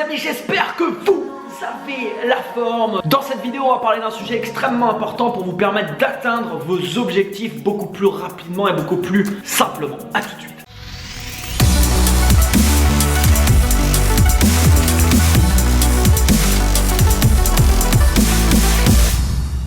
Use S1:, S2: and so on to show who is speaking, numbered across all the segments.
S1: les amis, j'espère que vous avez la forme. Dans cette vidéo, on va parler d'un sujet extrêmement important pour vous permettre d'atteindre vos objectifs beaucoup plus rapidement et beaucoup plus simplement. A tout de suite.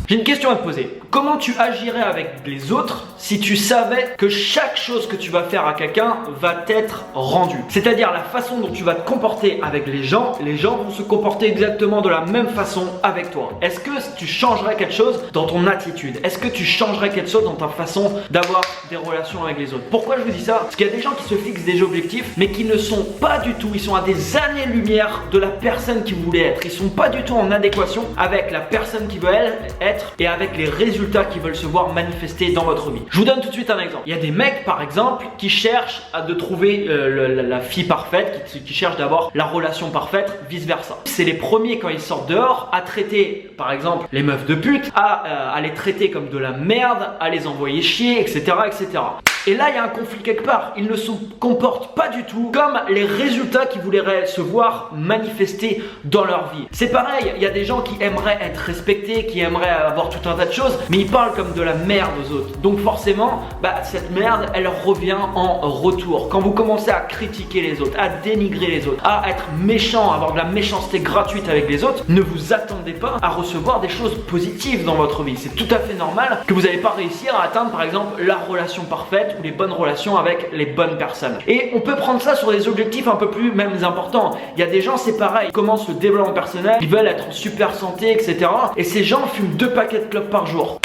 S1: J'ai une question à te poser. Comment tu agirais avec les autres si tu savais que chaque chose que tu vas faire à quelqu'un va t'être rendue? C'est-à-dire la façon dont tu vas te comporter avec les gens vont se comporter exactement de la même façon avec toi. Est-ce que tu changerais quelque chose dans ton attitude? Est-ce que tu changerais quelque chose dans ta façon d'avoir des relations avec les autres? Pourquoi je vous dis ça? Parce qu'il y a des gens qui se fixent des objectifs mais qui ne sont pas du tout, ils sont à des années-lumière de la personne qu'ils voulaient être. Ils sont pas du tout en adéquation avec la personne qu'ils veulent être et avec les résultats qu'ils veulent se voir manifester dans votre vie. Je vous donne tout de suite un exemple. Il y a des mecs par exemple qui cherchent à trouver la fille parfaite, qui cherchent d'avoir la relation parfaite, vice versa. C'est les premiers quand ils sortent dehors à traiter par exemple les meufs de pute, à les traiter comme de la merde, à les envoyer chier, etc. etc. Et là, il y a un conflit quelque part. Ils ne se comportent pas du tout comme les résultats qu'ils voudraient se voir manifester dans leur vie. C'est pareil, il y a des gens qui aimeraient être respectés, qui aimeraient avoir tout un tas de choses, mais ils parlent comme de la merde aux autres. Donc forcément, cette merde, elle revient en retour. Quand vous commencez à critiquer les autres, à dénigrer les autres, à être méchant, à avoir de la méchanceté gratuite avec les autres, ne vous attendez pas à recevoir des choses positives dans votre vie. C'est tout à fait normal que vous n'allez pas réussir à atteindre par exemple la relation parfaite ou les bonnes relations avec les bonnes personnes. Et on peut prendre ça sur des objectifs un peu plus même importants. Il y a des gens, c'est pareil, ils commencent le développement personnel, ils veulent être en super santé, etc. Et ces gens fument 2 paquets de clopes par jour.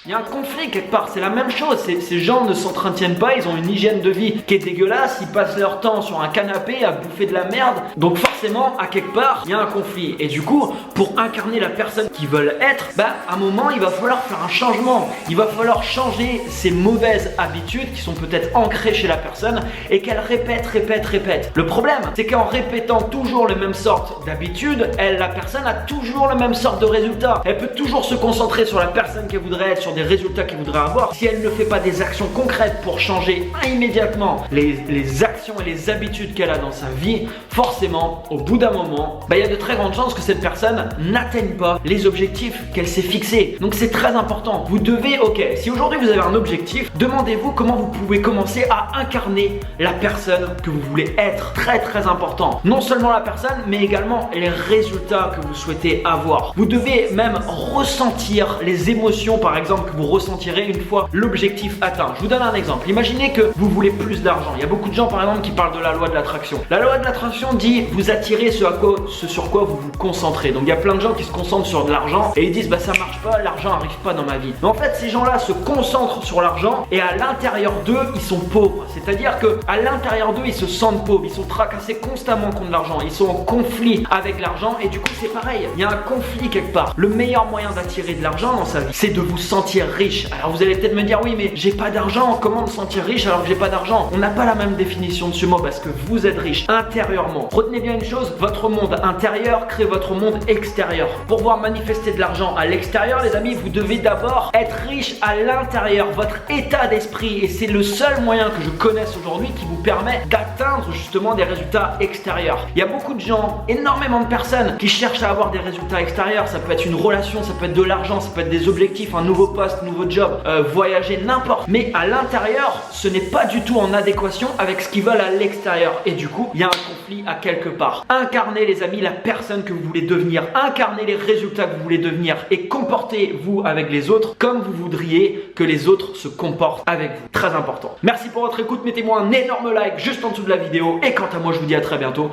S1: Il y a un conflit quelque part, c'est la même chose. Ces gens ne s'entretiennent pas, ils ont une hygiène de vie qui est dégueulasse, ils passent leur temps sur un canapé à bouffer de la merde. Donc forcément, à quelque part, il y a un conflit. Et du coup, pour incarner la personne qu'ils veulent être, à un moment, il va falloir faire un changement. Il va falloir changer ces mauvaises habitudes qui sont peut-être ancrées chez la personne et qu'elle répète. Le problème, c'est qu'en répétant toujours les mêmes sortes d'habitudes, la personne a toujours le même sorte de résultat. Elle peut toujours se concentrer sur la personne qu'elle voudrait être, sur des résultats qu'il voudrait avoir. Si elle ne fait pas des actions concrètes pour changer immédiatement les actions et les habitudes qu'elle a dans sa vie, forcément, au bout d'un moment, il y a de très grandes chances que cette personne n'atteigne pas les objectifs qu'elle s'est fixés. Donc c'est très important. Vous devez, si aujourd'hui vous avez un objectif, demandez-vous comment vous pouvez commencer à incarner la personne que vous voulez être. Très important. Non seulement la personne, mais également les résultats que vous souhaitez avoir. Vous devez même ressentir les émotions, par exemple, que vous ressentirez une fois l'objectif atteint. Je vous donne un exemple. Imaginez que vous voulez plus d'argent. Il y a beaucoup de gens par exemple qui parlent de la loi de l'attraction. La loi de l'attraction dit vous attirez ce sur quoi vous vous concentrez. Donc il y a plein de gens qui se concentrent sur de l'argent et ils disent ça marche pas, l'argent n'arrive pas dans ma vie. Mais en fait ces gens-là se concentrent sur l'argent et à l'intérieur d'eux ils sont pauvres. C'est-à-dire que à l'intérieur d'eux ils se sentent pauvres, ils sont tracassés constamment contre l'argent, ils sont en conflit avec l'argent et du coup c'est pareil. Il y a un conflit quelque part. Le meilleur moyen d'attirer de l'argent dans sa vie, c'est de vous sentir riche. Alors vous allez peut-être me dire oui mais j'ai pas d'argent, comment me sentir riche alors que j'ai pas d'argent? On n'a pas la même définition de ce mot parce que vous êtes riche intérieurement. Retenez bien une chose, votre monde intérieur crée votre monde extérieur. Pour pouvoir manifester de l'argent à l'extérieur les amis, vous devez d'abord être riche à l'intérieur, votre état d'esprit, et c'est le seul moyen que je connaisse aujourd'hui qui vous permet d'atteindre justement des résultats extérieurs. Il y a beaucoup de gens, énormément de personnes qui cherchent à avoir des résultats extérieurs. Ça peut être une relation, ça peut être de l'argent, ça peut être des objectifs, un nouveau poste, nouveau job, voyager, n'importe. Mais à l'intérieur, ce n'est pas du tout en adéquation avec ce qu'ils veulent à l'extérieur. Et du coup, il y a un conflit à quelque part. Incarnez les amis la personne que vous voulez devenir. Incarnez les résultats que vous voulez devenir. Et comportez-vous avec les autres comme vous voudriez que les autres se comportent avec vous. Très important. Merci pour votre écoute. Mettez-moi un énorme like juste en dessous de la vidéo. Et quant à moi, je vous dis à très bientôt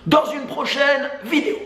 S1: dans une prochaine vidéo.